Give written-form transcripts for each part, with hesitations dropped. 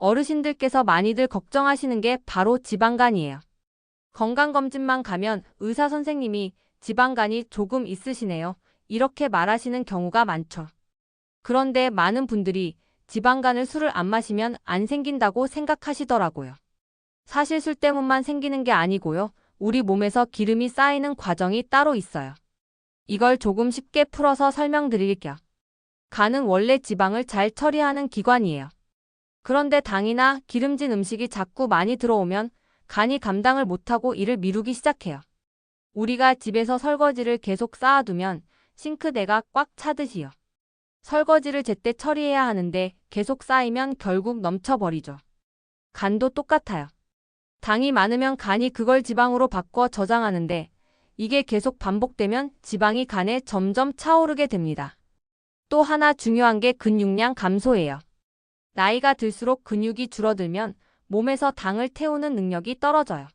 어르신들께서 많이들 걱정하시는 게 바로 지방간이에요. 건강검진만 가면 의사 선생님이 지방간이 조금 있으시네요. 이렇게 말하시는 경우가 많죠. 그런데 많은 분들이 지방간을 술을 안 마시면 안 생긴다고 생각하시더라고요. 사실 술 때문만 생기는 게 아니고요. 우리 몸에서 기름이 쌓이는 과정이 따로 있어요. 이걸 조금 쉽게 풀어서 설명드릴게요. 간은 원래 지방을 잘 처리하는 기관이에요. 그런데 당이나 기름진 음식이 자꾸 많이 들어오면 간이 감당을 못하고 이를 미루기 시작해요. 우리가 집에서 설거지를 계속 쌓아두면 싱크대가 꽉 차듯이요. 설거지를 제때 처리해야 하는데 계속 쌓이면 결국 넘쳐버리죠. 간도 똑같아요. 당이 많으면 간이 그걸 지방으로 바꿔 저장하는데 이게 계속 반복되면 지방이 간에 점점 차오르게 됩니다. 또 하나 중요한 게 근육량 감소예요. 나이가 들수록 근육이 줄어들면 몸에서 당을 태우는 능력이 떨어져요.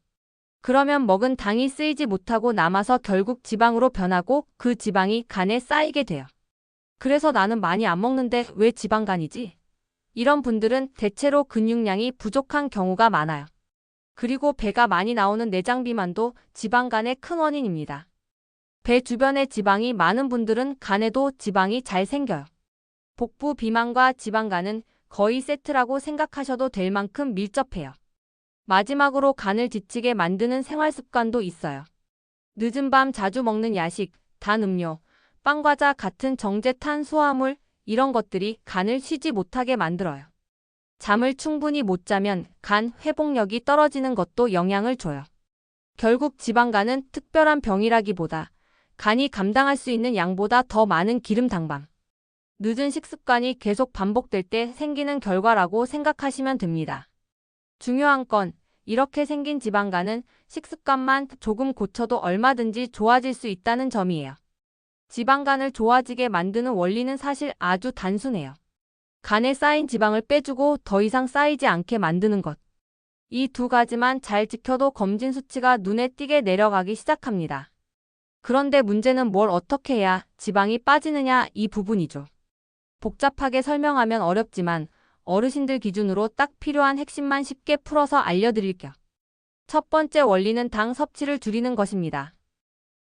그러면 먹은 당이 쓰이지 못하고 남아서 결국 지방으로 변하고 그 지방이 간에 쌓이게 돼요. 그래서 나는 많이 안 먹는데 왜 지방간이지? 이런 분들은 대체로 근육량이 부족한 경우가 많아요. 그리고 배가 많이 나오는 내장 비만도 지방간의 큰 원인입니다. 배 주변에 지방이 많은 분들은 간에도 지방이 잘 생겨요. 복부 비만과 지방간은 거의 세트라고 생각하셔도 될 만큼 밀접해요. 마지막으로 간을 지치게 만드는 생활 습관도 있어요. 늦은 밤 자주 먹는 야식, 단 음료, 빵, 과자 같은 정제 탄수화물 이런 것들이 간을 쉬지 못하게 만들어요. 잠을 충분히 못 자면 간 회복력이 떨어지는 것도 영향을 줘요. 결국 지방간은 특별한 병이라기보다 간이 감당할 수 있는 양보다 더 많은 기름 당방. 늦은 식습관이 계속 반복될 때 생기는 결과라고 생각하시면 됩니다. 중요한 건 이렇게 생긴 지방간은 식습관만 조금 고쳐도 얼마든지 좋아질 수 있다는 점이에요. 지방간을 좋아지게 만드는 원리는 사실 아주 단순해요. 간에 쌓인 지방을 빼주고 더 이상 쌓이지 않게 만드는 것. 이 두 가지만 잘 지켜도 검진 수치가 눈에 띄게 내려가기 시작합니다. 그런데 문제는 뭘 어떻게 해야 지방이 빠지느냐 이 부분이죠. 복잡하게 설명하면 어렵지만 어르신들 기준으로 딱 필요한 핵심만 쉽게 풀어서 알려드릴게요. 첫 번째 원리는 당 섭취를 줄이는 것입니다.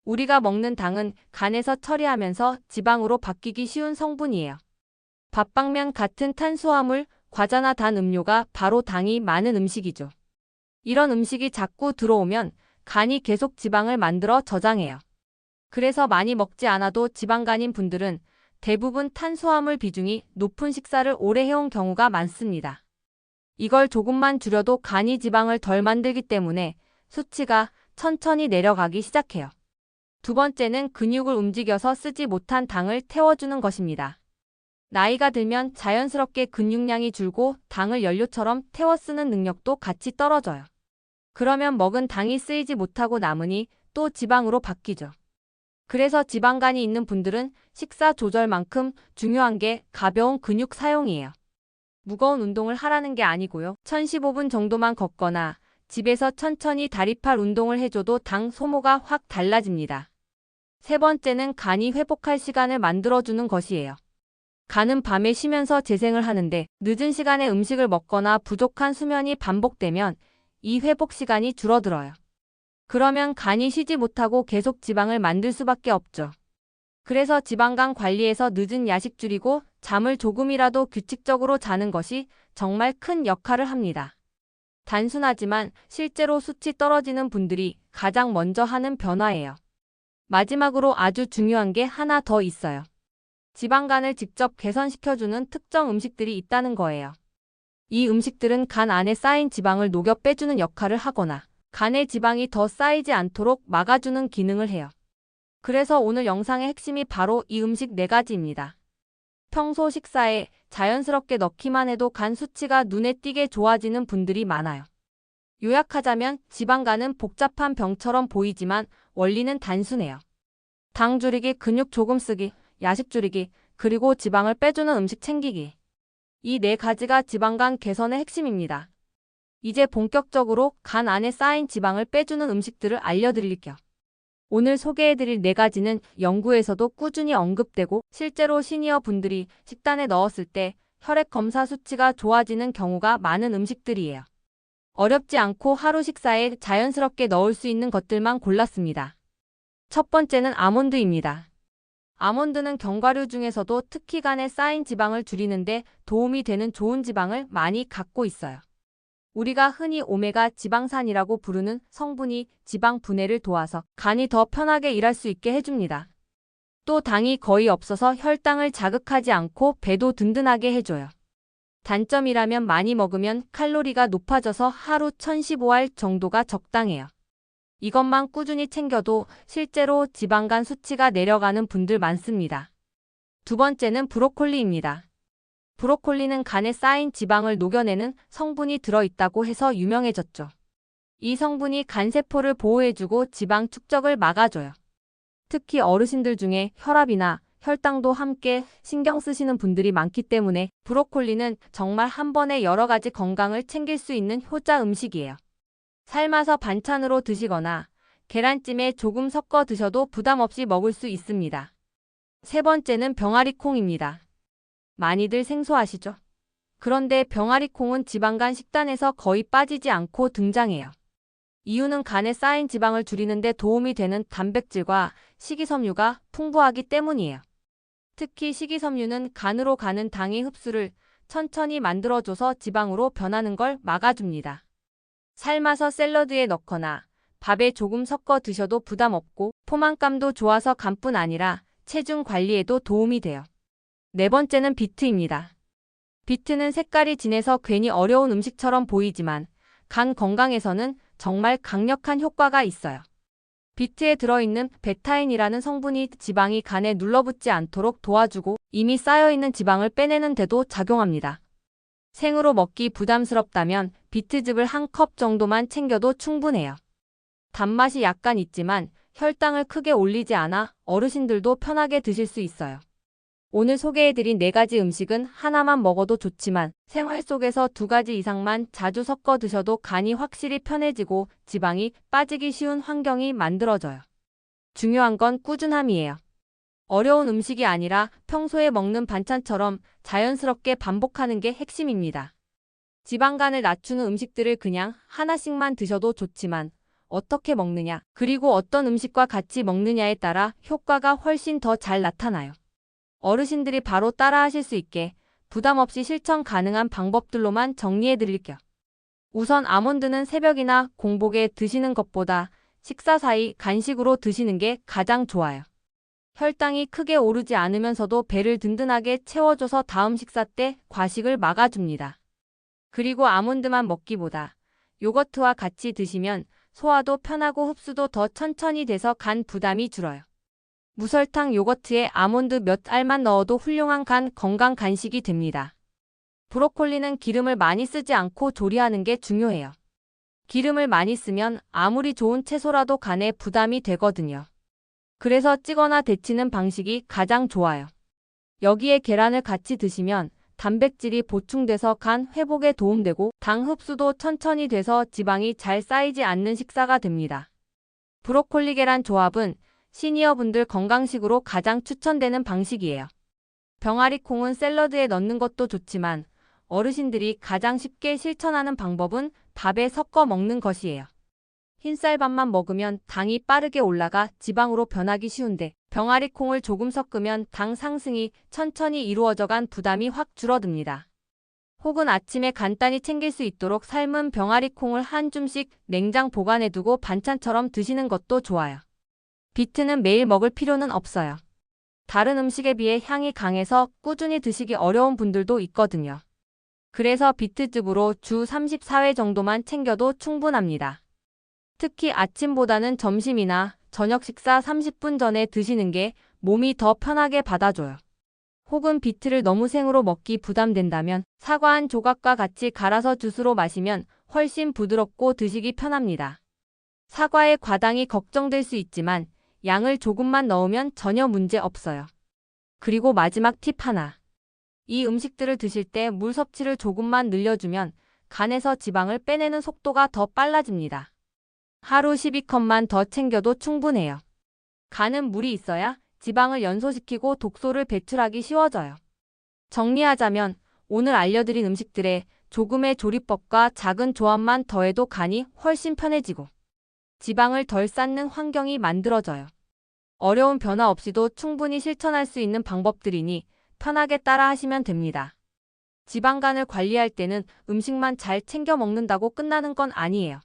우리가 먹는 당은 간에서 처리하면서 지방으로 바뀌기 쉬운 성분이에요. 밥빵면 같은 탄수화물, 과자나 단 음료가 바로 당이 많은 음식이죠. 이런 음식이 자꾸 들어오면 간이 계속 지방을 만들어 저장해요. 그래서 많이 먹지 않아도 지방간인 분들은 대부분 탄수화물 비중이 높은 식사를 오래 해온 경우가 많습니다. 이걸 조금만 줄여도 간이 지방을 덜 만들기 때문에 수치가 천천히 내려가기 시작해요. 두 번째는 근육을 움직여서 쓰지 못한 당을 태워주는 것입니다. 나이가 들면 자연스럽게 근육량이 줄고 당을 연료처럼 태워 쓰는 능력도 같이 떨어져요. 그러면 먹은 당이 쓰이지 못하고 남으니 또 지방으로 바뀌죠. 그래서 지방간이 있는 분들은 식사 조절만큼 중요한 게 가벼운 근육 사용이에요. 무거운 운동을 하라는 게 아니고요. 1015분 정도만 걷거나 집에서 천천히 다리팔 운동을 해줘도 당 소모가 확 달라집니다. 세 번째는 간이 회복할 시간을 만들어주는 것이에요. 간은 밤에 쉬면서 재생을 하는데 늦은 시간에 음식을 먹거나 부족한 수면이 반복되면 이 회복 시간이 줄어들어요. 그러면 간이 쉬지 못하고 계속 지방을 만들 수밖에 없죠. 그래서 지방간 관리에서 늦은 야식 줄이고 잠을 조금이라도 규칙적으로 자는 것이 정말 큰 역할을 합니다. 단순하지만 실제로 수치 떨어지는 분들이 가장 먼저 하는 변화예요. 마지막으로 아주 중요한 게 하나 더 있어요. 지방간을 직접 개선시켜주는 특정 음식들이 있다는 거예요. 이 음식들은 간 안에 쌓인 지방을 녹여 빼주는 역할을 하거나 간에 지방이 더 쌓이지 않도록 막아주는 기능을 해요. 그래서 오늘 영상의 핵심이 바로 이 음식 4가지입니다. 평소 식사에 자연스럽게 넣기만 해도 간 수치가 눈에 띄게 좋아지는 분들이 많아요. 요약하자면 지방간은 복잡한 병처럼 보이지만 원리는 단순해요. 당 줄이기, 근육 조금 쓰기, 야식 줄이기, 그리고 지방을 빼주는 음식 챙기기. 이 4가지가 지방간 개선의 핵심입니다. 이제 본격적으로 간 안에 쌓인 지방을 빼주는 음식들을 알려드릴게요. 오늘 소개해드릴 4가지는 연구에서도 꾸준히 언급되고 실제로 시니어 분들이 식단에 넣었을 때 혈액 검사 수치가 좋아지는 경우가 많은 음식들이에요. 어렵지 않고 하루 식사에 자연스럽게 넣을 수 있는 것들만 골랐습니다. 첫 번째는 아몬드입니다. 아몬드는 견과류 중에서도 특히 간에 쌓인 지방을 줄이는데 도움이 되는 좋은 지방을 많이 갖고 있어요. 우리가 흔히 오메가 지방산이라고 부르는 성분이 지방 분해를 도와서 간이 더 편하게 일할 수 있게 해줍니다. 또 당이 거의 없어서 혈당을 자극하지 않고 배도 든든하게 해줘요. 단점이라면 많이 먹으면 칼로리가 높아져서 하루 1015알 정도가 적당해요. 이것만 꾸준히 챙겨도 실제로 지방간 수치가 내려가는 분들 많습니다. 두 번째는 브로콜리입니다. 브로콜리는 간에 쌓인 지방을 녹여내는 성분이 들어있다고 해서 유명해졌죠. 이 성분이 간세포를 보호해주고 지방 축적을 막아줘요. 특히 어르신들 중에 혈압이나 혈당도 함께 신경 쓰시는 분들이 많기 때문에 브로콜리는 정말 한 번에 여러 가지 건강을 챙길 수 있는 효자 음식이에요. 삶아서 반찬으로 드시거나 계란찜에 조금 섞어 드셔도 부담 없이 먹을 수 있습니다. 세 번째는 병아리콩입니다. 많이들 생소하시죠? 그런데 병아리콩은 지방간 식단에서 거의 빠지지 않고 등장해요. 이유는 간에 쌓인 지방을 줄이는 데 도움이 되는 단백질과 식이섬유가 풍부하기 때문이에요. 특히 식이섬유는 간으로 가는 당의 흡수를 천천히 만들어줘서 지방으로 변하는 걸 막아줍니다. 삶아서 샐러드에 넣거나 밥에 조금 섞어 드셔도 부담 없고 포만감도 좋아서 간뿐 아니라 체중 관리에도 도움이 돼요. 네 번째는 비트입니다. 비트는 색깔이 진해서 괜히 어려운 음식처럼 보이지만 간 건강에서는 정말 강력한 효과가 있어요. 비트에 들어있는 베타인이라는 성분이 지방이 간에 눌러붙지 않도록 도와주고 이미 쌓여있는 지방을 빼내는 데도 작용합니다. 생으로 먹기 부담스럽다면 비트즙을 한 컵 정도만 챙겨도 충분해요. 단맛이 약간 있지만 혈당을 크게 올리지 않아 어르신들도 편하게 드실 수 있어요. 오늘 소개해드린 4가지 음식은 하나만 먹어도 좋지만 생활 속에서 2가지 이상만 자주 섞어 드셔도 간이 확실히 편해지고 지방이 빠지기 쉬운 환경이 만들어져요. 중요한 건 꾸준함이에요. 어려운 음식이 아니라 평소에 먹는 반찬처럼 자연스럽게 반복하는 게 핵심입니다. 지방간을 낮추는 음식들을 그냥 하나씩만 드셔도 좋지만 어떻게 먹느냐, 그리고 어떤 음식과 같이 먹느냐에 따라 효과가 훨씬 더 잘 나타나요. 어르신들이 바로 따라하실 수 있게 부담 없이 실천 가능한 방법들로만 정리해드릴게요. 우선 아몬드는 새벽이나 공복에 드시는 것보다 식사 사이 간식으로 드시는 게 가장 좋아요. 혈당이 크게 오르지 않으면서도 배를 든든하게 채워줘서 다음 식사 때 과식을 막아줍니다. 그리고 아몬드만 먹기보다 요거트와 같이 드시면 소화도 편하고 흡수도 더 천천히 돼서 간 부담이 줄어요. 무설탕 요거트에 아몬드 몇 알만 넣어도 훌륭한 간 건강 간식이 됩니다. 브로콜리는 기름을 많이 쓰지 않고 조리하는 게 중요해요. 기름을 많이 쓰면 아무리 좋은 채소라도 간에 부담이 되거든요. 그래서 찌거나 데치는 방식이 가장 좋아요. 여기에 계란을 같이 드시면 단백질이 보충돼서 간 회복에 도움되고 당 흡수도 천천히 돼서 지방이 잘 쌓이지 않는 식사가 됩니다. 브로콜리 계란 조합은 시니어분들 건강식으로 가장 추천되는 방식이에요. 병아리콩은 샐러드에 넣는 것도 좋지만 어르신들이 가장 쉽게 실천하는 방법은 밥에 섞어 먹는 것이에요. 흰쌀밥만 먹으면 당이 빠르게 올라가 지방으로 변하기 쉬운데 병아리콩을 조금 섞으면 당 상승이 천천히 이루어져간 부담이 확 줄어듭니다. 혹은 아침에 간단히 챙길 수 있도록 삶은 병아리콩을 한 줌씩 냉장 보관해두고 반찬처럼 드시는 것도 좋아요. 비트는 매일 먹을 필요는 없어요. 다른 음식에 비해 향이 강해서 꾸준히 드시기 어려운 분들도 있거든요. 그래서 비트즙으로 주 34회 정도만 챙겨도 충분합니다. 특히 아침보다는 점심이나 저녁 식사 30분 전에 드시는 게 몸이 더 편하게 받아줘요. 혹은 비트를 너무 생으로 먹기 부담된다면 사과 한 조각과 같이 갈아서 주스로 마시면 훨씬 부드럽고 드시기 편합니다. 사과의 과당이 걱정될 수 있지만 양을 조금만 넣으면 전혀 문제 없어요. 그리고 마지막 팁 하나. 이 음식들을 드실 때 물 섭취를 조금만 늘려주면 간에서 지방을 빼내는 속도가 더 빨라집니다. 하루 12컵만 더 챙겨도 충분해요. 간은 물이 있어야 지방을 연소시키고 독소를 배출하기 쉬워져요. 정리하자면 오늘 알려드린 음식들에 조금의 조리법과 작은 조합만 더해도 간이 훨씬 편해지고 지방을 덜 쌓는 환경이 만들어져요. 어려운 변화 없이도 충분히 실천할 수 있는 방법들이니 편하게 따라 하시면 됩니다. 지방간을 관리할 때는 음식만 잘 챙겨 먹는다고 끝나는 건 아니에요.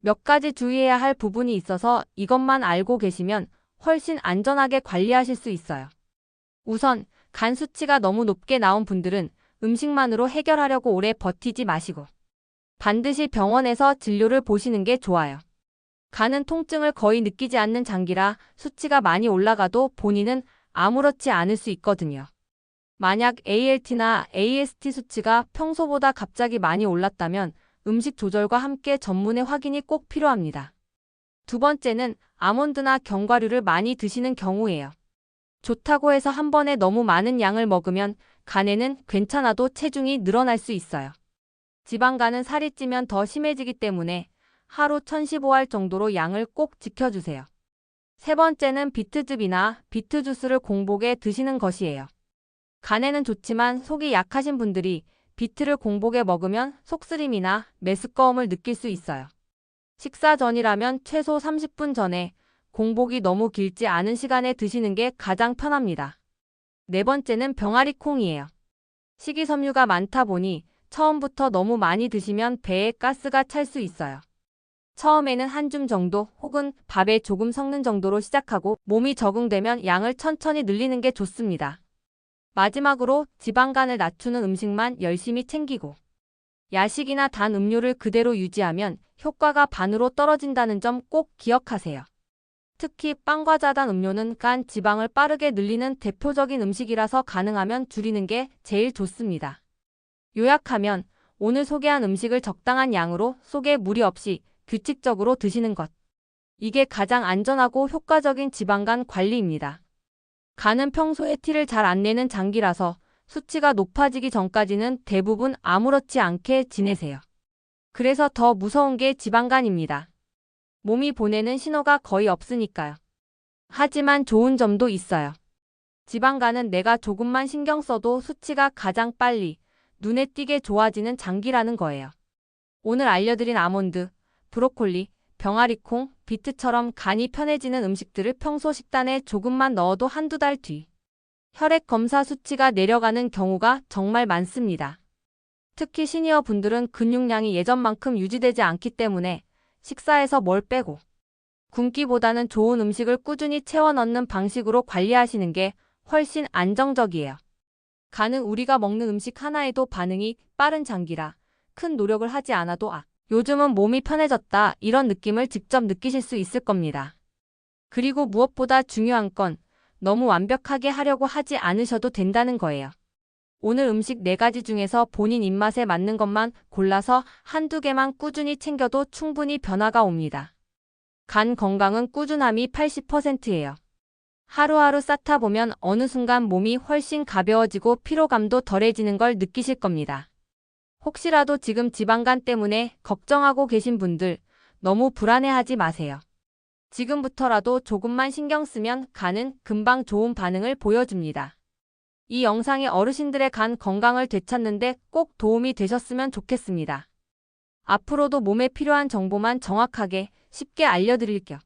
몇 가지 주의해야 할 부분이 있어서 이것만 알고 계시면 훨씬 안전하게 관리하실 수 있어요. 우선 간 수치가 너무 높게 나온 분들은 음식만으로 해결하려고 오래 버티지 마시고 반드시 병원에서 진료를 보시는 게 좋아요. 간은 통증을 거의 느끼지 않는 장기라 수치가 많이 올라가도 본인은 아무렇지 않을 수 있거든요. 만약 ALT나 AST 수치가 평소보다 갑자기 많이 올랐다면 음식 조절과 함께 전문의 확인이 꼭 필요합니다. 두 번째는 아몬드나 견과류를 많이 드시는 경우예요. 좋다고 해서 한 번에 너무 많은 양을 먹으면 간에는 괜찮아도 체중이 늘어날 수 있어요. 지방간은 살이 찌면 더 심해지기 때문에 하루 1015알 정도로 양을 꼭 지켜주세요. 세 번째는 비트즙이나 비트 주스를 공복에 드시는 것이에요. 간에는 좋지만 속이 약하신 분들이 비트를 공복에 먹으면 속쓰림이나 메스꺼움을 느낄 수 있어요. 식사 전이라면 최소 30분 전에 공복이 너무 길지 않은 시간에 드시는 게 가장 편합니다. 네 번째는 병아리 콩이에요. 식이섬유가 많다 보니 처음부터 너무 많이 드시면 배에 가스가 찰 수 있어요. 처음에는 한 줌 정도 혹은 밥에 조금 섞는 정도로 시작하고 몸이 적응되면 양을 천천히 늘리는 게 좋습니다. 마지막으로 지방간을 낮추는 음식만 열심히 챙기고 야식이나 단 음료를 그대로 유지하면 효과가 반으로 떨어진다는 점 꼭 기억하세요. 특히 빵과 자단 음료는 간 지방을 빠르게 늘리는 대표적인 음식이라서 가능하면 줄이는 게 제일 좋습니다. 요약하면 오늘 소개한 음식을 적당한 양으로 속에 무리 없이 규칙적으로 드시는 것. 이게 가장 안전하고 효과적인 지방간 관리입니다. 간은 평소에 티를 잘 안 내는 장기라서 수치가 높아지기 전까지는 대부분 아무렇지 않게 지내세요. 그래서 더 무서운 게 지방간입니다. 몸이 보내는 신호가 거의 없으니까요. 하지만 좋은 점도 있어요. 지방간은 내가 조금만 신경 써도 수치가 가장 빨리 눈에 띄게 좋아지는 장기라는 거예요. 오늘 알려드린 아몬드, 브로콜리, 병아리콩, 비트처럼 간이 편해지는 음식들을 평소 식단에 조금만 넣어도 한두 달 뒤 혈액 검사 수치가 내려가는 경우가 정말 많습니다. 특히 시니어 분들은 근육량이 예전만큼 유지되지 않기 때문에 식사에서 뭘 빼고 굶기보다는 좋은 음식을 꾸준히 채워 넣는 방식으로 관리하시는 게 훨씬 안정적이에요. 간은 우리가 먹는 음식 하나에도 반응이 빠른 장기라 큰 노력을 하지 않아도 요즘은 몸이 편해졌다 이런 느낌을 직접 느끼실 수 있을 겁니다. 그리고 무엇보다 중요한 건 너무 완벽하게 하려고 하지 않으셔도 된다는 거예요. 오늘 음식 4가지 중에서 본인 입맛에 맞는 것만 골라서 한두 개만 꾸준히 챙겨도 충분히 변화가 옵니다. 간 건강은 꾸준함이 80%예요. 하루하루 쌓다 보면 어느 순간 몸이 훨씬 가벼워지고 피로감도 덜해지는 걸 느끼실 겁니다. 혹시라도 지금 지방간 때문에 걱정하고 계신 분들 너무 불안해하지 마세요. 지금부터라도 조금만 신경 쓰면 간은 금방 좋은 반응을 보여줍니다. 이 영상이 어르신들의 간 건강을 되찾는데 꼭 도움이 되셨으면 좋겠습니다. 앞으로도 몸에 필요한 정보만 정확하게 쉽게 알려드릴게요.